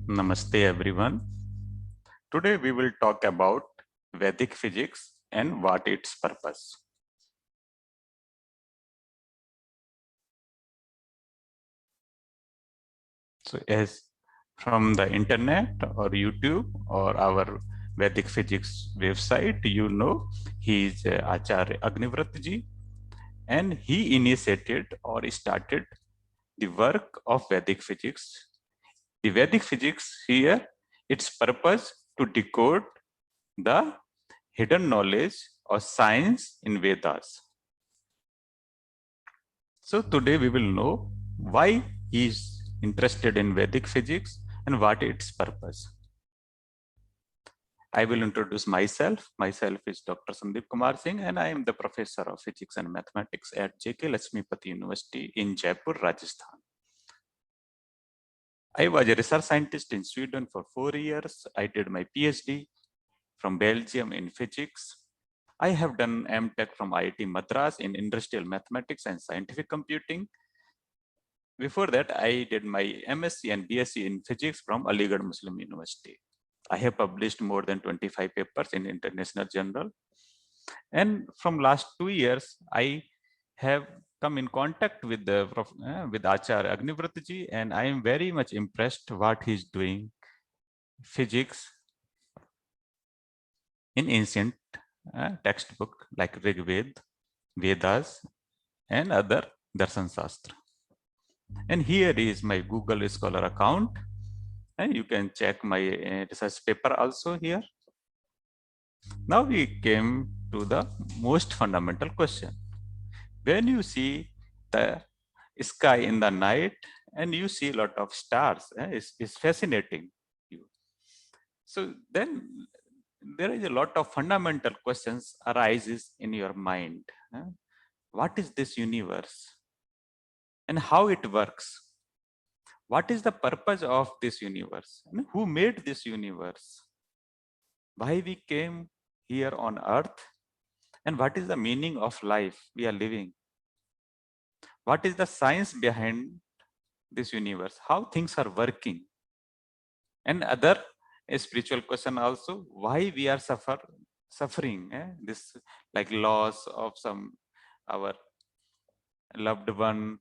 Namaste everyone. Today we will talk about Vedic physics and what its purpose. So as from the internet or YouTube or our Vedic physics website, you know, he is Acharya Agnivrat ji, and he initiated or started the work of Vedic physics. The Vedic physics here, its purpose to decode the hidden knowledge or science in Vedas. So today we will know why he is interested in Vedic physics and what its purpose. I will introduce myself. Myself is Dr. Sandeep Kumar Singh and I am the professor of physics and mathematics at JK Lakshmipati University in Jaipur, Rajasthan. I was a research scientist in Sweden for 4 years. I did my PhD from Belgium in physics. I have done MTech from IIT Madras in industrial mathematics and scientific computing. Before that, I did my MSc and BSc in physics from Aligarh Muslim University. I have published more than 25 papers in international journal. And from last 2 years, I have come in contact with with Acharya Agnivrat ji, and I am very much impressed what he is doing physics in ancient textbook like Rig Veda, Vedas, and other Darshan Shastra. And here is my Google Scholar account. And you can check my research paper also here. Now we came to the most fundamental question. When you see the sky in the night and you see a lot of stars, it's fascinating you. So then there is a lot of fundamental questions arises in your mind. What is this universe and how it works? What is the purpose of this universe? Who made this universe? Why we came here on earth? And what is the meaning of life we are living? What is the science behind this universe? How things are working? And other spiritual question also, why we are suffering? This like loss of some our loved one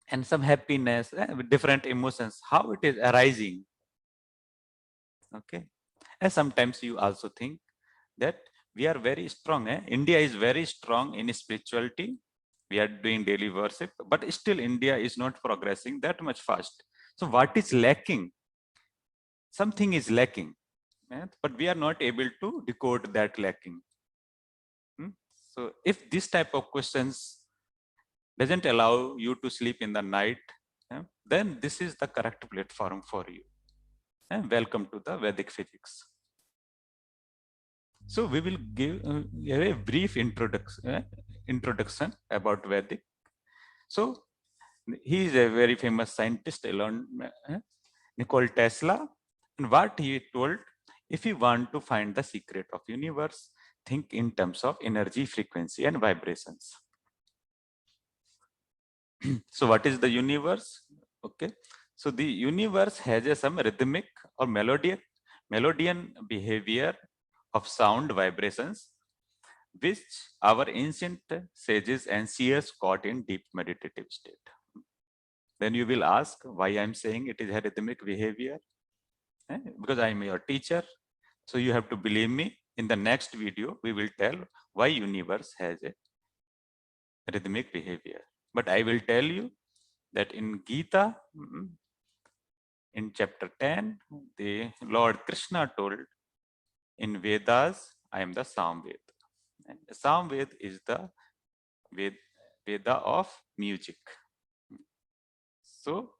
and some happiness, with different emotions, how it is arising. Okay. And sometimes you also think that we are very strong. India is very strong in spirituality. We are doing daily worship, but still India is not progressing that much fast. So what is lacking? Something is lacking, but we are not able to decode that lacking. So if this type of questions doesn't allow you to sleep in the night, then this is the correct platform for you. Welcome to the Vedic physics. So we will give a brief introduction about Vedic. So he is a very famous scientist, Nikola Tesla, and what he told: if you want to find the secret of universe, think in terms of energy, frequency, and vibrations. So what is the universe? Okay, so the universe has some rhythmic or melodian behavior of sound vibrations, which our ancient sages and seers caught in deep meditative state. Then you will ask why I'm saying it is a rhythmic behavior. Because I'm your teacher. So you have to believe me. In the next video, we will tell why universe has a rhythmic behavior. But I will tell you that in Gita, in chapter 10, the Lord Krishna told, in Vedas, I am the Samved. And Samved is the Veda of music. So,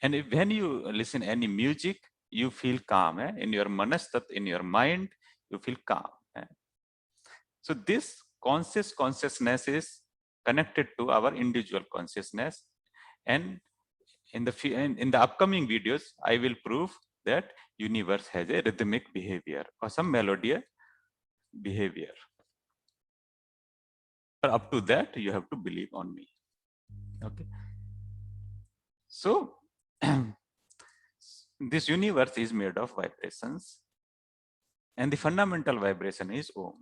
and when you listen any music, you feel calm. In your manastat, in your mind, you feel calm. So this consciousness is connected to our individual consciousness. And in the upcoming videos, I will prove that universe has a rhythmic behavior or some melodious behavior. But up to that, you have to believe on me. Okay. So this universe is made of vibrations, and the fundamental vibration is Om.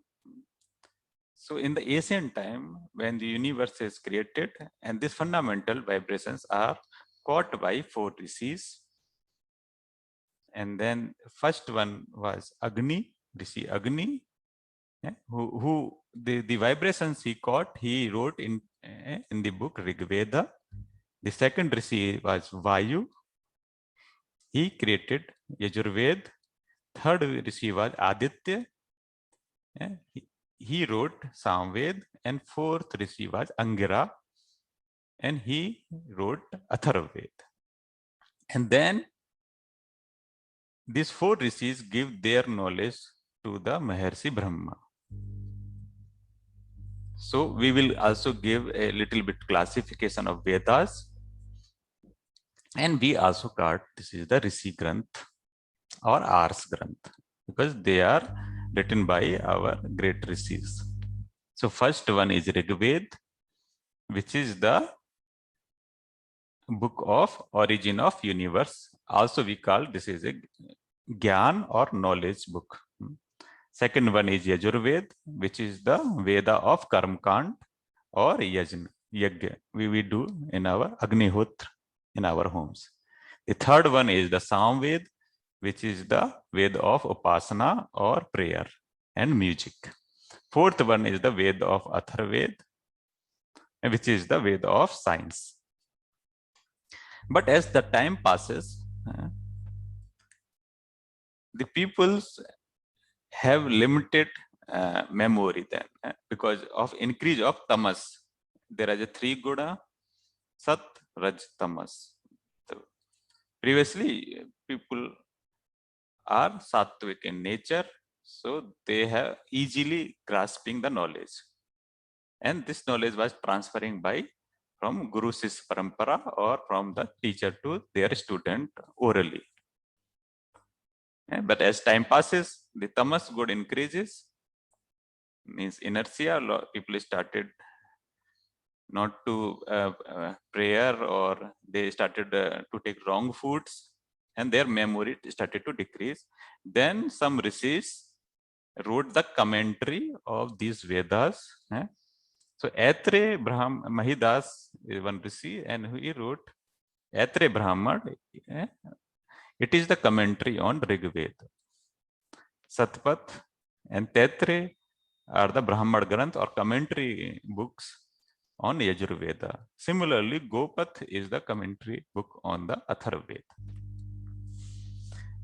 So in the ancient time, when the universe is created, and these fundamental vibrations are caught by 4 rishis, and then first one was Agni, Rishi Agni, who the vibrations he caught, he wrote in the book Rig Veda. The second Rishi was Vayu. He created Yajurved. Third Rishi was Aditya. He wrote Samved. And fourth Rishi was Angira. And he wrote Atharvaved. And then these 4 rishis give their knowledge to the Maharshi Brahma. So we will also give a little bit classification of Vedas. And we also got this is the Rishi Granth or Ars Granth, because they are written by our great rishis. So first one is Rig Veda, which is the book of origin of universe. Also we call this is a Gyan or knowledge book. Second one is Yajurved, which is the Veda of Karmkand or Yajna. We do in our Agnihotra in our homes. The third one is the Samved, which is the Veda of Upasana or prayer and music. Fourth one is the Veda of Atharved, which is the Veda of science. But as the time passes, the peoples have limited memory then because of increase of tamas. There are 3 guna, sat, raj, tamas. So previously, people are sattvic in nature, so they have easily grasping the knowledge. And this knowledge was transferring from Guru Sishya Parampara or from the teacher to their student orally. But as time passes, the tamas good increases, means inertia, people started not to prayer, or they started to take wrong foods, and their memory started to decrease. Then some rishis wrote the commentary of these Vedas. So Atre Mahidas is one rishi, and he wrote Atre Brahman. It is the commentary on Rig Veda. Satpat and Tetre are the Brahmad Granth or commentary books on Yajurveda. Similarly, Gopath is the commentary book on the Atharvaveda.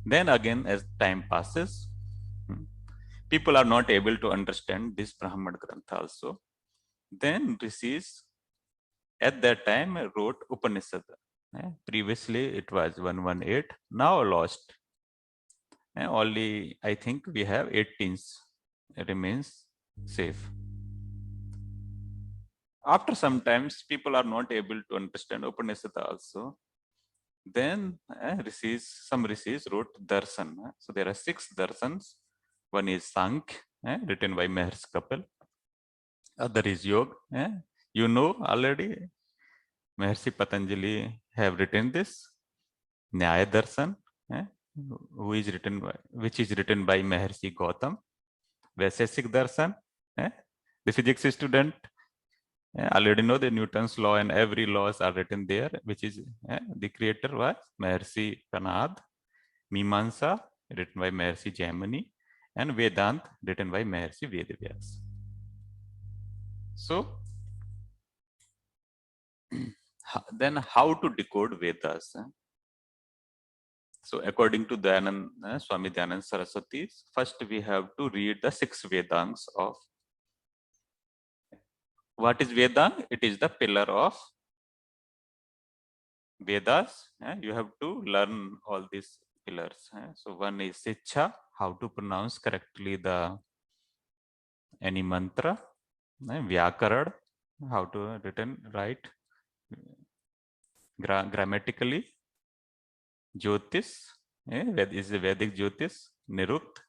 Then again, as time passes, people are not able to understand this Brahmad Granth also. Then rishis at that time wrote Upanishad. Previously it was 118, now lost. Only I think we have 18 remains safe. After some times, people are not able to understand Upanishad also. Then some rishis wrote darshan. So there are 6 darshans. One is Sankhya, written by Maharshi Kapil. Other is Yoga. You know already, Maharshi Patanjali have written this. Nyaya Darshan, which is written by Maharshi Gautam. Vaisheshik Darshan, the physics student already know the Newton's law, and every laws are written there, which is the creator was Maharshi Pranad. Mimamsa, written by Maharshi Jaimini, and Vedant, written by Maharshi Vedavyas. So then how to decode Vedas? So according to Swami Dayanand Saraswati, first we have to read the 6 Vedants of. What is Vedanta? It is the pillar of Vedas. You have to learn all these pillars. So one is Shiksha, how to pronounce correctly any mantra. Vyakarad, how to write grammatically. Jyotish, is the Vedic Jyotish. Nirukt,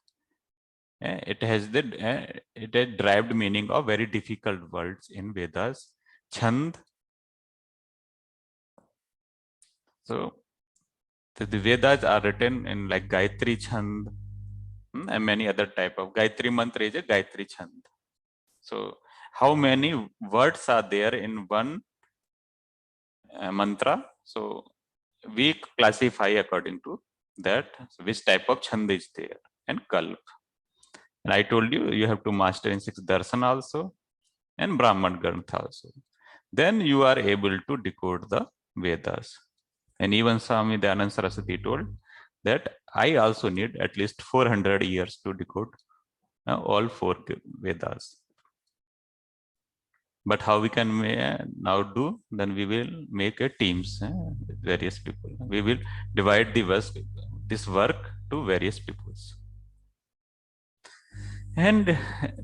it has derived meaning of very difficult words in Vedas. Chand. So The Vedas are written in like Gayatri Chand, and many other type of Gayatri Mantra is a Gayatri Chand. So how many words are there in one mantra? So we classify according to that, which type of chand is there, and kalp. And I told you, you have to master in 6 darshan also, and Brahman Granth also. Then you are able to decode the Vedas. And even Swami Dayananda Saraswati told that I also need at least 400 years to decode all 4 Vedas. But how we can now do? Then we will make a teams, various people. We will divide this work to various peoples. And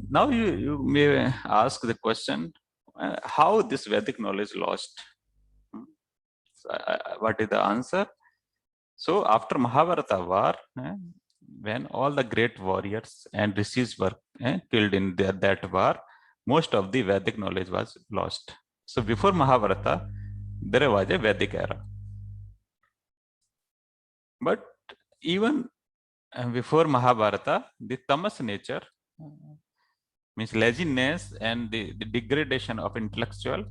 now you may ask the question, how this Vedic knowledge lost? So, what is the answer? So after Mahabharata war, when all the great warriors and rishis were killed in that war, most of the Vedic knowledge was lost. So before Mahabharata, there was a Vedic era. But even before Mahabharata, the tamas nature, means laziness and the degradation of intellectual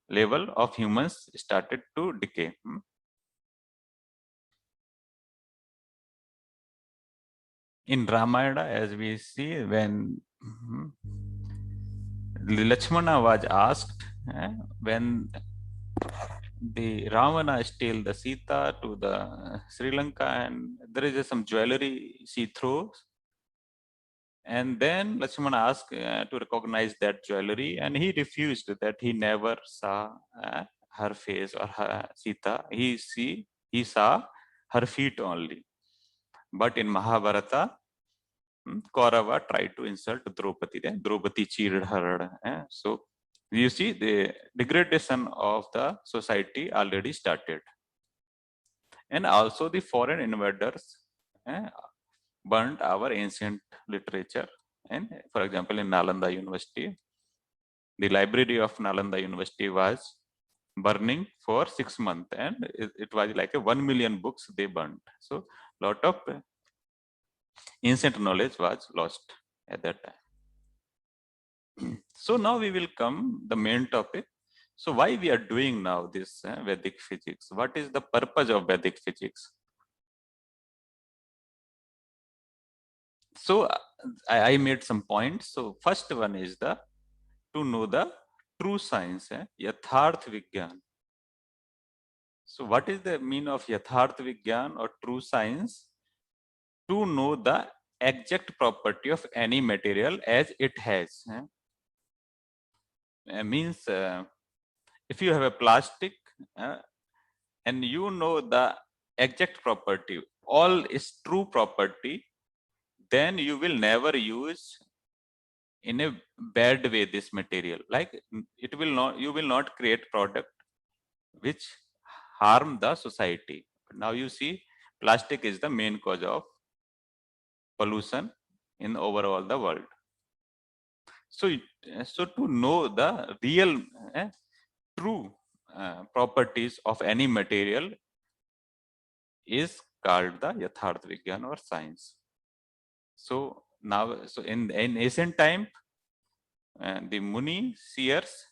level of humans started to decay. In Ramayana, as we see, when Lakshmana was asked, when the Ravana steal the Sita to the Sri Lanka, and there is some jewelry she throws, and then Lakshmana asked to recognize that jewelry, and he refused, that he never saw her face or her Sita. He saw her feet only. But in Mahabharata, Kaurava tried to insult Draupadi. Draupadi cheated her. So you see, the degradation of the society already started. And also the foreign invaders burnt our ancient literature. And for example, in Nalanda University, the library of Nalanda University was burning for 6 months, and it was like 1 million books they burnt. So lot of ancient knowledge was lost at that time. So now we will come the main topic. So why we are doing now this Vedic physics? What is the purpose of Vedic physics? So I made some points. So first one is to know the true science, Yatharth Vigyan. So what is the meaning of Yatharth Vigyan or true science? To know the exact property of any material as it has. Means if you have a plastic and you know the exact property, all is true property, then you will never use in a bad way this material. Like you will not create product which harm the society. Now you see, plastic is the main cause of pollution in overall the world. So, so to know the real true properties of any material is called the Yatharth Vigyan or science. So now, so in ancient time, the Muni seers,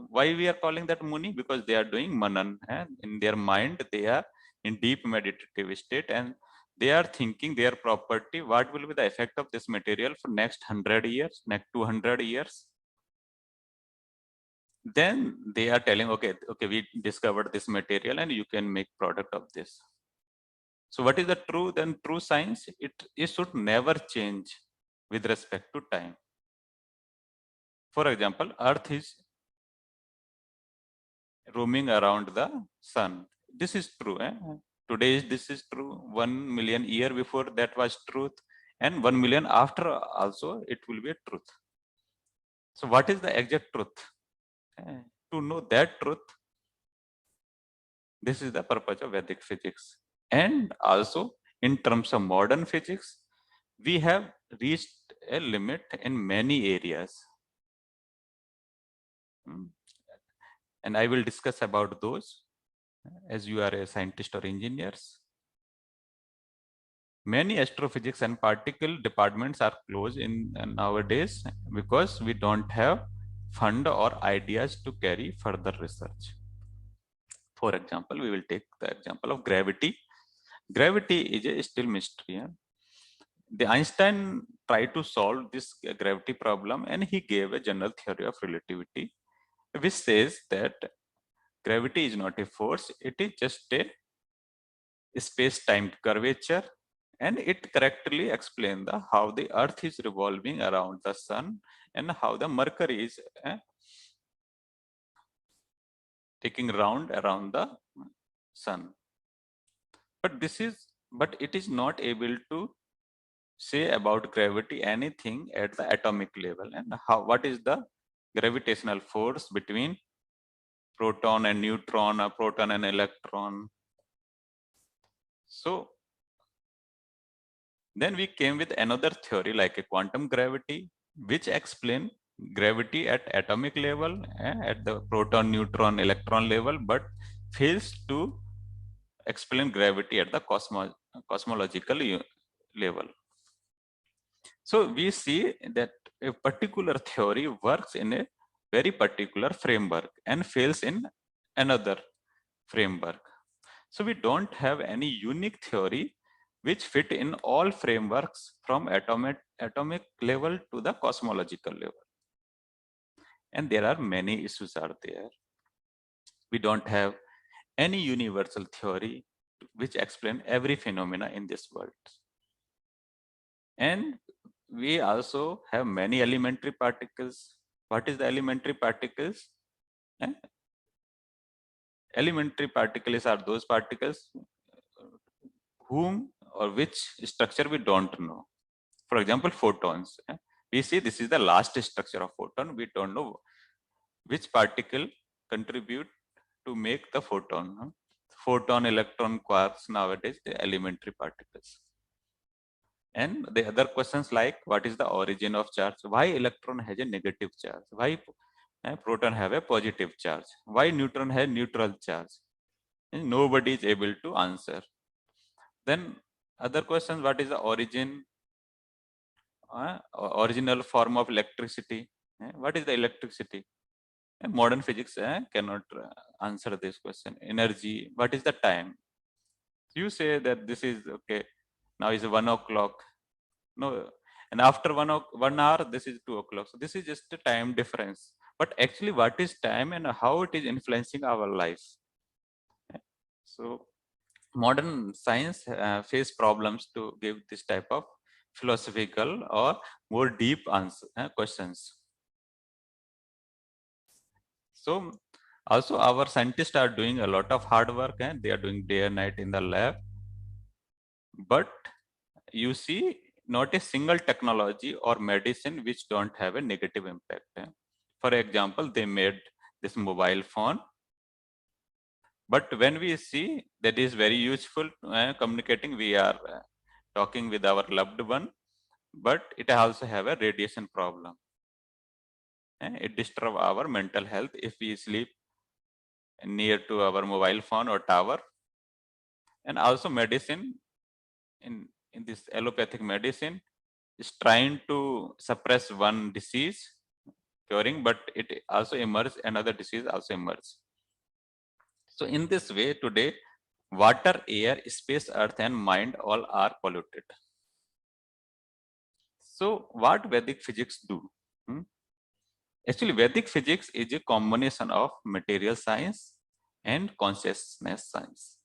why we are calling that Muni? Because they are doing manan. In their mind, they are in deep meditative state, and they are thinking their property, what will be the effect of this material for next 100 years, next 200 years. Then they are telling, okay, we discovered this material and you can make product of this. So what is the true? Then true science, it should never change with respect to time. For example, Earth is roaming around the sun. This is true. Today this is true. 1 million year before that was truth, and 1 million after also it will be a truth. So what is the exact truth? To know that truth, this is the purpose of Vedic physics. And also in terms of modern physics, we have reached a limit in many areas. And I will discuss about those as you are a scientist or engineers. Many astrophysics and particle departments are closed in nowadays because we don't have fund or ideas to carry further research. For example, we will take the example of gravity. Gravity is a still mystery. The Einstein tried to solve this gravity problem, and he gave a general theory of relativity, which says that gravity is not a force, it is just a space-time curvature, and it correctly explains how the Earth is revolving around the sun and how the Mercury is taking round around the sun. But it is not able to say about gravity anything at the atomic level, and what is the gravitational force between proton and neutron or proton and electron. So then we came with another theory like a quantum gravity, which explain gravity at atomic level, at the proton, neutron, electron level, but fails to explain gravity at the cosmological level. So we see that a particular theory works in a very particular framework and fails in another framework. So we don't have any unique theory which fit in all frameworks from atomic level to the cosmological level. And there are many issues are there. We don't have any universal theory which explain every phenomena in this world. And we also have many elementary particles. What is the elementary particles? Elementary particles are those particles whom or which structure we don't know. For example, photons. We see this is the last structure of photon. We don't know which particle contribute to make the photon. Photon, electron, quarks, nowadays the elementary particles. And the other questions like what is the origin of charge? Why electron has a negative charge? Why proton have a positive charge? Why neutron has neutral charge? And nobody is able to answer. Then other questions, what is the original form of electricity? What is the electricity? Modern physics cannot answer this question. Energy, what is the time? You say that this is okay, now is 1 o'clock. No, and after 1 hour, this is 2 o'clock. So this is just a time difference. But actually, what is time and how it is influencing our life? So modern science face problems to give this type of philosophical or more deep answer, questions. So also our scientists are doing a lot of hard work and they are doing day and night in the lab. But you see not a single technology or medicine which don't have a negative impact. For example, they made this mobile phone. But when we see that is very useful communicating, we are talking with our loved one, but it also have a radiation problem. It disturb our mental health if we sleep near to our mobile phone or tower. And also medicine, in this allopathic medicine, is trying to suppress one disease, curing, but it also emerges, another disease also emerges. So in this way, today, water, air, space, earth, and mind all are polluted. So what Vedic physics do? Actually, Vedic physics is a combination of material science and consciousness science.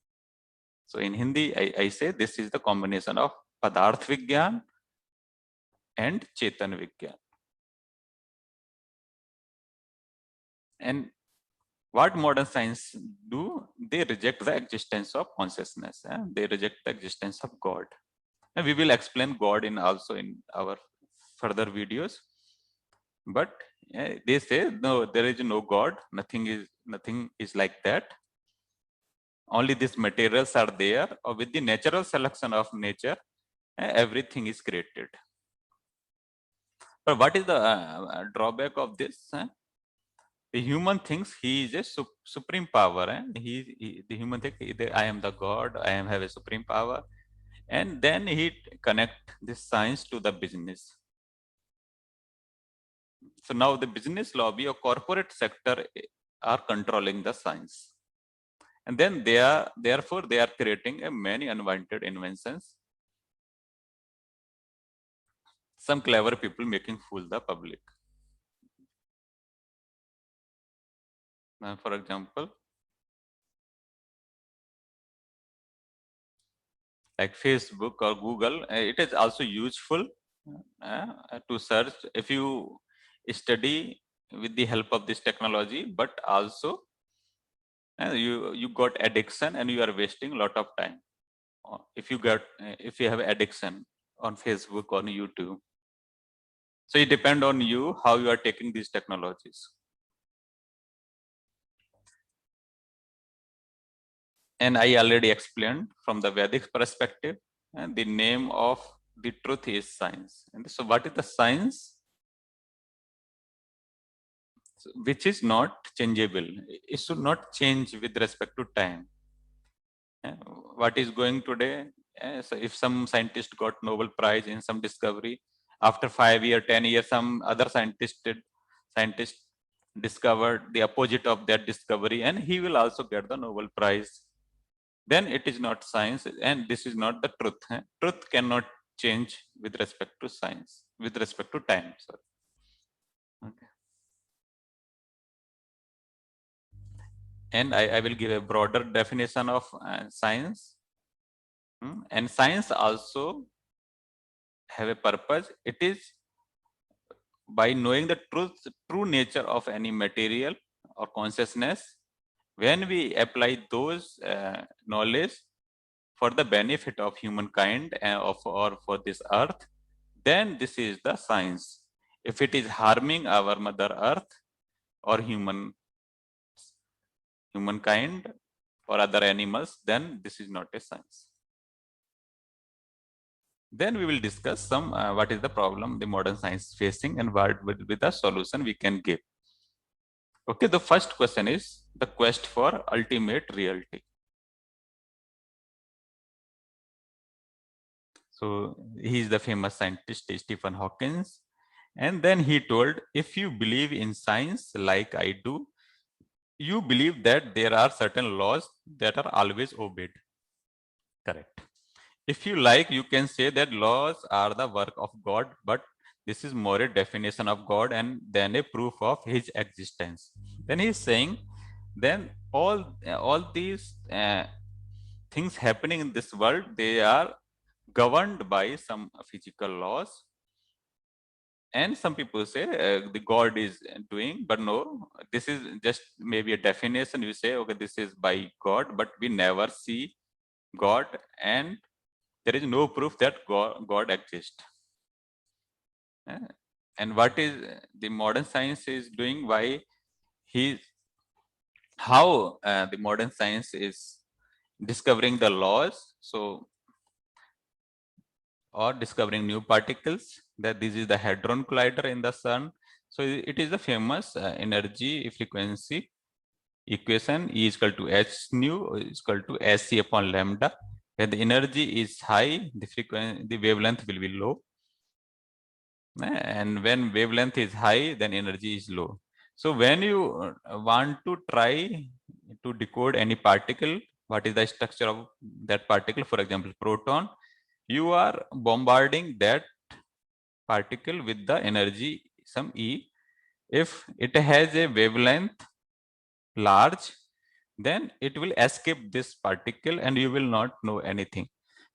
So in Hindi, I say this is the combination of Padarth Vigyan and Chetan Vigyan. And what modern science do? They reject the existence of consciousness. They reject the existence of God. And we will explain God in also in our further videos. But they say no, there is no God. Nothing is like that. Only these materials are there, or with the natural selection of nature, everything is created. But what is the drawback of this? The human thinks he is a supreme power, and the human thinks I am the God, I have a supreme power. and then he connect this science to the business. So now the business lobby or corporate sector are controlling the science, and then therefore they are creating a many unwanted inventions. Some clever people making fool the public. For example, like Facebook or Google, it is also useful to search if you study with the help of this technology, but also you got addiction and you are wasting a lot of time. If you have addiction on Facebook or on YouTube, so it depends on you how you are taking these technologies. And I already explained from the Vedic perspective, and the name of the truth is science. And so what is the science? Which is not changeable. It should not change with respect to time. What is going today? So if some scientist got Nobel Prize in some discovery, after 5 years, 10 years, some other scientist discovered the opposite of that discovery, and he will also get the Nobel Prize. Then it is not science, and this is not the truth. Truth cannot change with respect to science, with respect to time. Sorry. Okay. And I will give a broader definition of science. And science also have a purpose. It is by knowing the true nature of any material or consciousness. When we apply those knowledge for the benefit of humankind or for this earth, then this is the science. If it is harming our mother earth or humankind or other animals, then this is not a science. Then we will discuss some what is the problem the modern science facing and what will be the solution we can give. Okay, the first question is the quest for ultimate reality. So he is the famous scientist Stephen Hawking, and then he told, if you believe in science like I do, you believe that there are certain laws that are always obeyed. Correct. If you like, you can say that laws are the work of God, but this is more a definition of God and then a proof of his existence. Then he's saying, then all these things happening in this world, they are governed by some physical laws. And some people say the God is doing, but no, this is just maybe a definition. You say, okay, this is by God, but we never see God, and there is no proof that God exists. And what is the modern science is doing? How the modern science is discovering the laws, so or discovering new particles, that this is the hadron collider in the sun. So it is the famous energy frequency equation, E is equal to h nu is equal to sc upon lambda. When the energy is high, the wavelength will be low, and when wavelength is high, then energy is low. So when you want to try to decode any particle, what is the structure of that particle? For example, proton, you are bombarding that particle with the energy some E. If it has a wavelength large, then it will escape this particle and you will not know anything.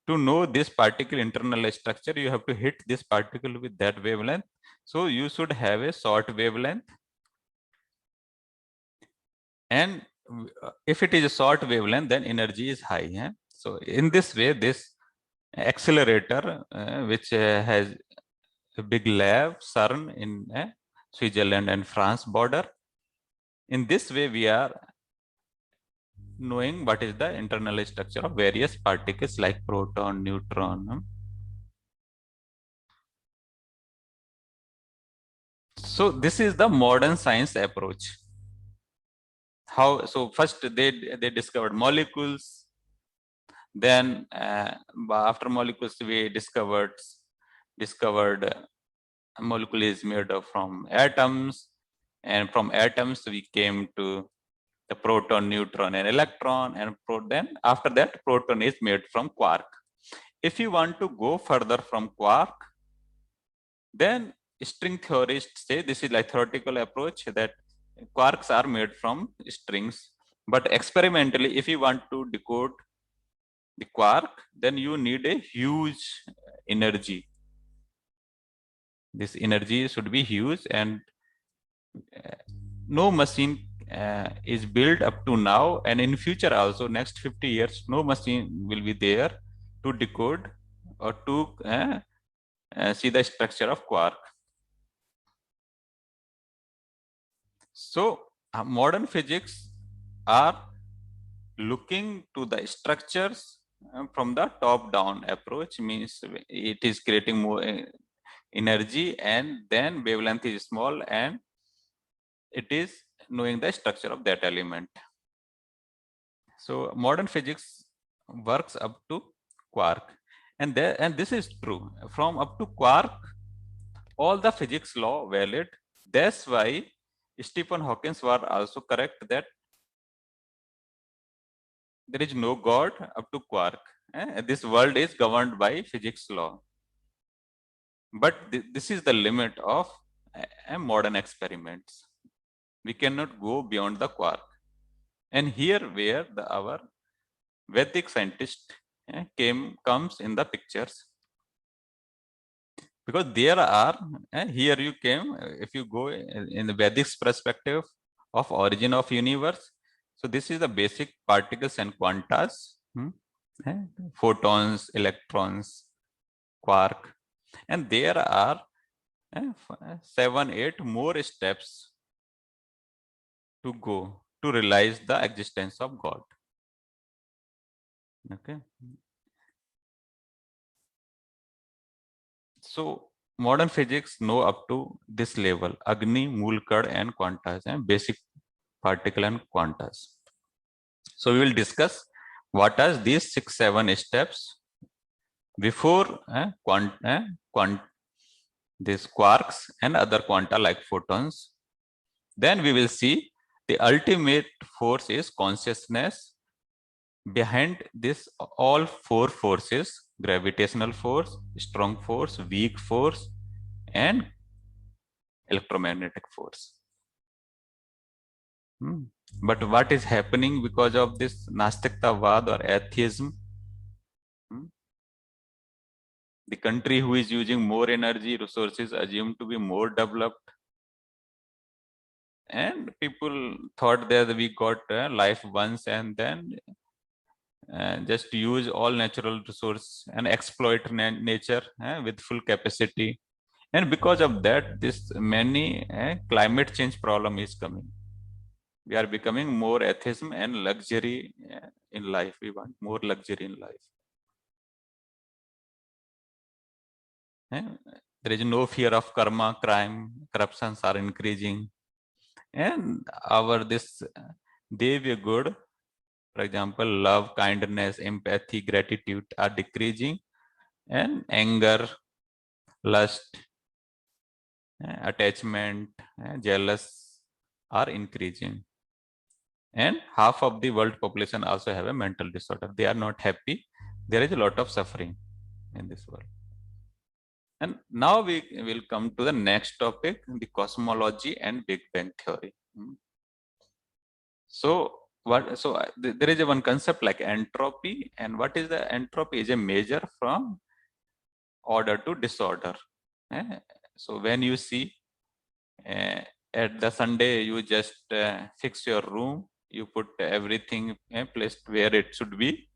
To know this particle internal structure, you have to hit this particle with that wavelength. So you should have a short wavelength. And if it is a short wavelength, then energy is high. So in this way, this accelerator, which has a big lab, CERN in Switzerland and France border. In this way, we are knowing what is the internal structure of various particles like proton, neutron. So this is the modern science approach. How? So first they discovered molecules, Then after molecules, we discovered a molecule is made of from atoms, and from atoms we came to the proton, neutron, and electron, and then after that proton is made from quark. If you want to go further from quark, then string theorists say this is like theoretical approach that quarks are made from strings. But experimentally, if you want to decode the quark, then you need a huge energy. This energy should be huge, and no machine is built up to now, and in future also, next 50 years, no machine will be there to decode or to see the structure of quark. So modern physics are looking to the structures from the top down approach, means it is creating more energy, and then wavelength is small, and it is knowing the structure of that element. So modern physics works up to quark, and this is true. From up to quark, all the physics law valid. That's why Stephen Hawking were also correct that there is no God up to quark. This world is governed by physics law. But this is the limit of modern experiments. We cannot go beyond the quark. And here where our Vedic scientist comes in the pictures. Because there are, here you came, if you go in the Vedic perspective of origin of universe. So this is the basic particles and quantas, photons, electrons, quark. And there are 7, 8 more steps to go to realize the existence of God. Okay. So modern physics know up to this level: Agni, Moolkar, and quantas, and basic particle and quantas. So we will discuss what are these 6, 7 steps before these quarks and other quanta like photons. Then we will see the ultimate force is consciousness. Behind this, all 4 forces: gravitational force, strong force, weak force, and electromagnetic force. But what is happening because of this Nastiktavad or atheism? The country who is using more energy resources assumed to be more developed, and people thought that we got life once, and then just use all natural resource and exploit nature with full capacity. And because of that, this many climate change problem is coming. We are becoming more atheism and luxury in life. We want more luxury in life. There is no fear of karma, crime, corruptions are increasing, and our this Devya good, for example, love, kindness, empathy, gratitude are decreasing, and anger, lust, attachment, jealous are increasing. And half of the world population also have a mental disorder. They are not happy. There is a lot of suffering in this world. And now we will come to the next topic, the cosmology and Big Bang theory. So there is a one concept like entropy, and what is the entropy? Is a measure from order to disorder. So when you see at the Sunday, you just fix your room, you put everything placed where it should be.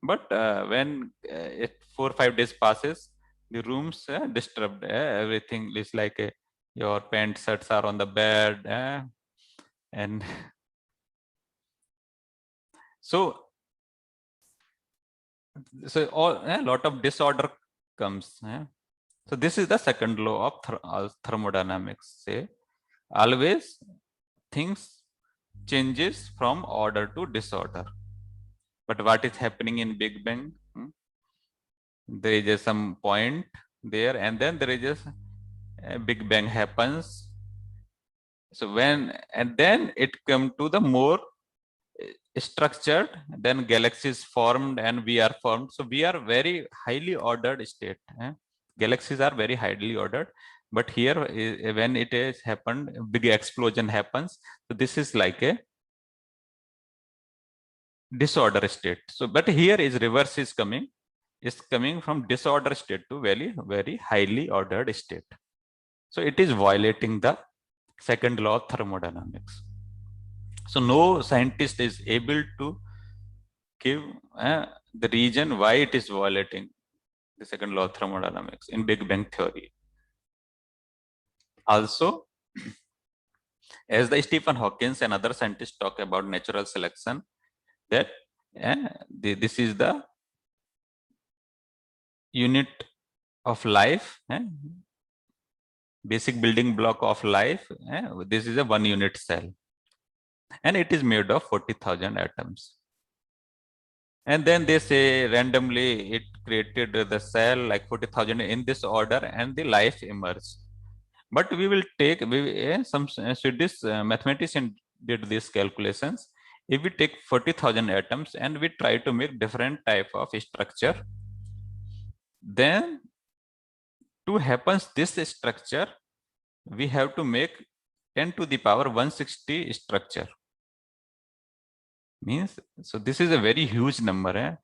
But when 4 or 5 days passes, the rooms disturbed. Everything is like your pant shirts are on the bed, and so a lot of disorder comes. So this is the second law of thermodynamics. Say always things changes from order to disorder. But what is happening in Big Bang? There is some point there, and then there is a Big Bang happens. So and then it come to the more structured, then galaxies formed and we are formed. So we are very highly ordered state. Galaxies are very highly ordered, but here when it is happened, big explosion happens. So this is like a disorder state. So but here is reverse is coming from disorder state to very highly ordered state. So it is violating the second law of thermodynamics. So no scientist is able to give the reason why it is violating the second law of thermodynamics in Big Bang theory. Also, as the Stephen Hawking and other scientists talk about natural selection, that this is the unit of life, basic building block of life. This is a 1 unit cell, and it is made of 40,000 atoms. And then they say randomly it created the cell like 40,000 in this order, and the life emerged. But we will take some Swedish mathematician did these calculations. If we take 40,000 atoms and we try to make different type of structure, then to happens this structure, we have to make 10 to the power 160 structure. Means, so this is a very huge number.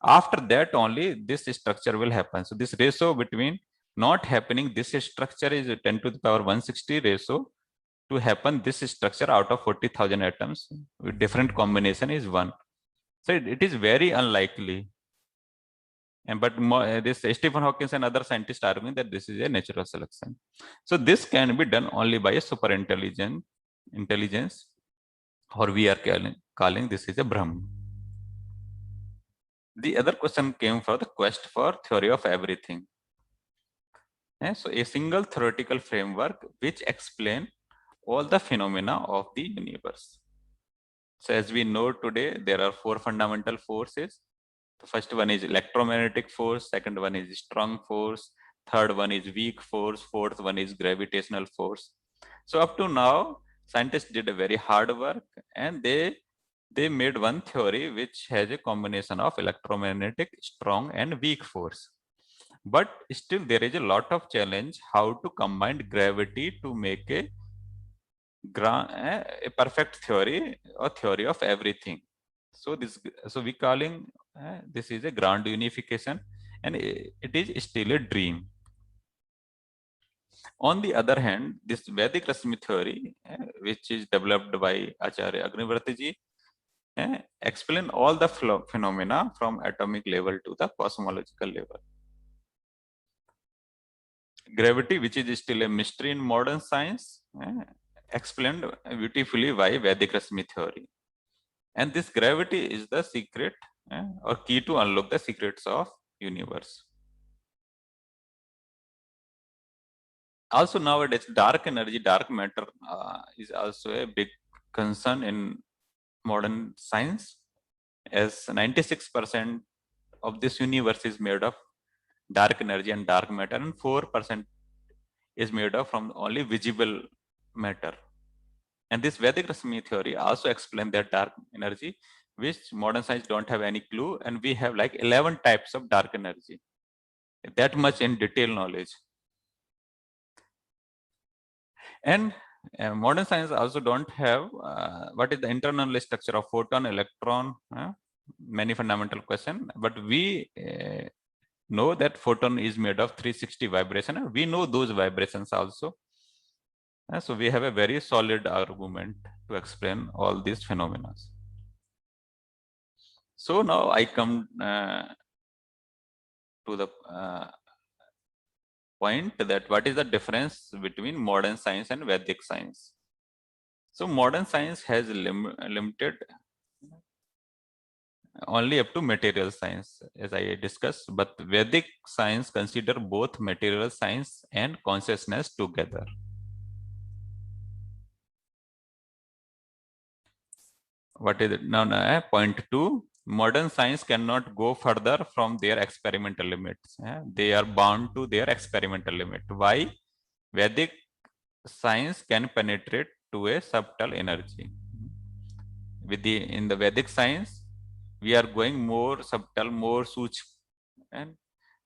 After that only this structure will happen. So this ratio between not happening, this structure is 10 to the power 160 ratio to happen this structure out of 40,000 atoms with different combination is 1. So it is very unlikely. And but this Stephen Hawking and other scientists are arguing that this is a natural selection. So this can be done only by a super intelligence, or we are calling this is a Brahman. The other question came for the quest for theory of everything. So a single theoretical framework which explain all the phenomena of the universe. So as we know today, there are 4 fundamental forces. The first one is electromagnetic force, second one is strong force, third one is weak force, fourth one is gravitational force. So up to now, scientists did a very hard work, and they made one theory which has a combination of electromagnetic, strong and weak force. But still there is a lot of challenge how to combine gravity to make a perfect theory or theory of everything. So we calling this is a grand unification, and it is still a dream. On the other hand, this Vedic Rasmi theory, which is developed by Acharya Agnivrati ji, explain all the phenomena from atomic level to the cosmological level. Gravity, which is still a mystery in modern science, explained beautifully by Vedic Rasmi theory. And this gravity is the secret or key to unlock the secrets of universe. Also nowadays, dark energy, dark matter is also a big concern in modern science, as 96% of this universe is made of dark energy and dark matter, and 4% is made of from only visible matter. And this Vedic Rasmi theory also explains that dark energy, which modern science don't have any clue, and we have like 11 types of dark energy. That much in detail knowledge. And modern science also don't have what is the internal structure of photon, electron, many fundamental question. But we know that photon is made of 360 vibration, and we know those vibrations also. So we have a very solid argument to explain all these phenomena. So now I come to the point that what is the difference between modern science and Vedic science. So modern science has limited only up to material science, as I discussed, but Vedic science consider both material science and consciousness together. What is it? Now, point 2, modern science cannot go further from their experimental limits. They are bound to their experimental limit. Why? Vedic science can penetrate to a subtle energy. In the Vedic science, we are going more subtle, more such and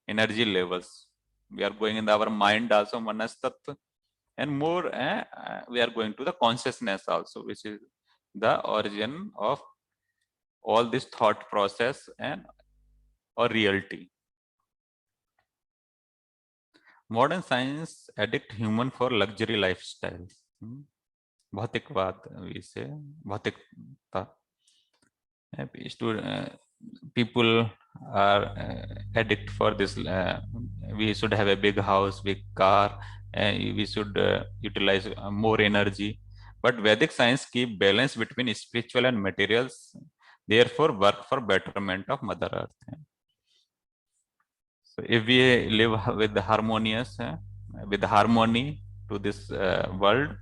energy levels. We are going in our mind also, manas tattva, and more we are going to the consciousness also, which is the origin of all this thought process and or reality. Modern science addict human for luxury lifestyle. भौतिकवाद इसे भौतिकता. People are addict for this. We should have a big house, big car, and we should utilize more energy. But Vedic science keep balance between spiritual and materials. Therefore, work for betterment of Mother Earth. So, if we live with harmonious, with harmony to this world,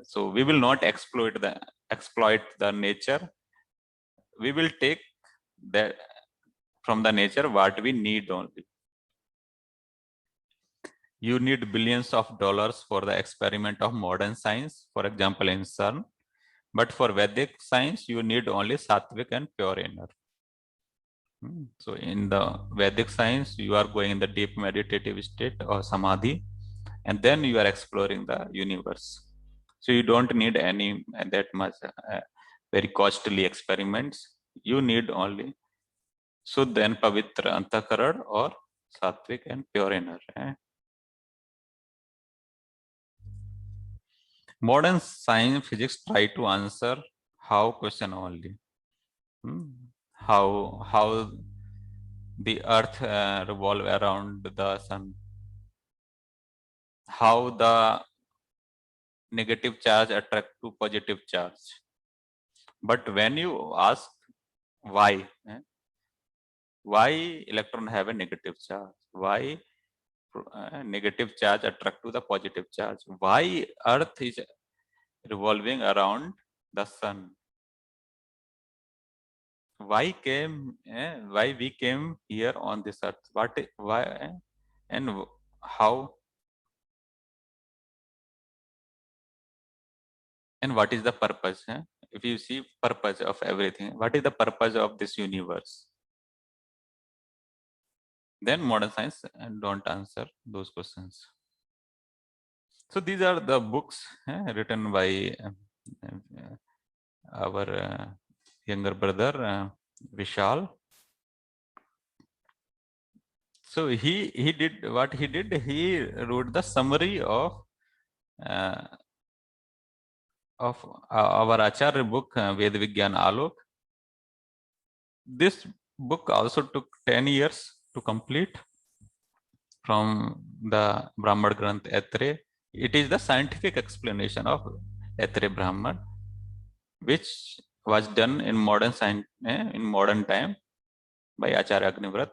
so we will not exploit the nature. We will take that from the nature what we need only. You need billions of dollars for the experiment of modern science, for example in CERN. But for Vedic science, you need only sattvic and pure inner. So in the Vedic science, you are going in the deep meditative state or samadhi, and then you are exploring the universe. So you don't need any that much very costly experiments. You need only Shuddha and Pavitra Antakaran or Sattvic and pure inner. Modern science physics try to answer how question only. How the earth revolve around the sun. How the negative charge attract to positive charge. But when you ask why electron have a negative charge? Why negative charge attract to the positive charge? Why earth is revolving around the sun? Why we came here on this earth? Why and how? And what is the purpose? If you see purpose of everything, what is the purpose of this universe? Then modern science don't answer those questions. So these are the books written by our younger brother Vishal. So he did what he did. He wrote the summary of our Acharya book, Ved Vigyan Alok. This book also took 10 years to complete from the Brahmad Granth Etre. It is the scientific explanation of Etre Brahman, which was done in modern science, in modern time by Acharya Agnivrat.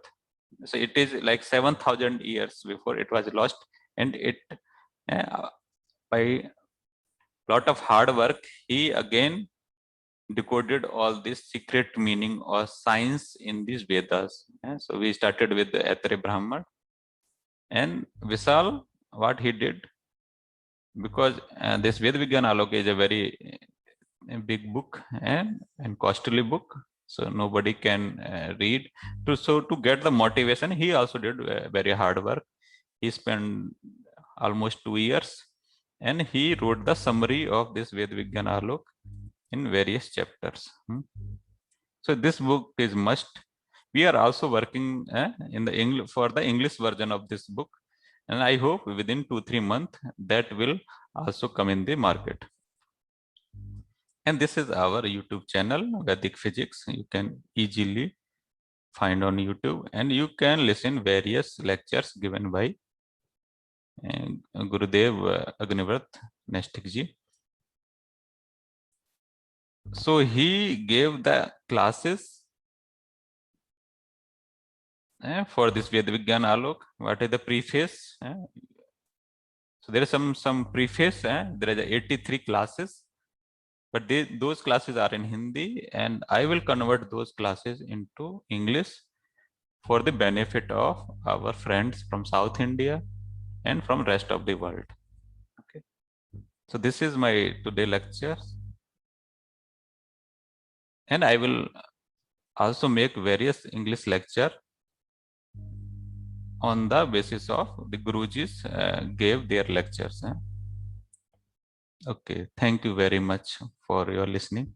So it is like 7,000 years before it was lost, and it by lot of hard work, he again decoded all this secret meaning or science in these Vedas. So we started with the Etre Brahman, and Vishal, what he did, because this Ved Vigyan Alok is a very big book and costly book, so nobody can read. So to get the motivation, he also did very hard work. He spent almost 2 years, and he wrote the summary of this Ved Vigyan Alok in various chapters. So this book is must. We are also working in the for the English version of this book, and I hope within 2-3 months that will also come in the market. And this is our YouTube channel, Vedic Physics. You can easily find on YouTube, and you can listen various lectures given by Gurudev Agnivrat Naistik ji. So he gave the classes for this Ved Vigyan Alok. What is the preface? So there is some preface. There is 83 classes, but those classes are in Hindi, and I will convert those classes into English for the benefit of our friends from South India and from rest of the world. Okay, so this is my today lecture, and I will also make various English lecture on the basis of the Gurujis gave their lectures. Okay, thank you very much for your listening.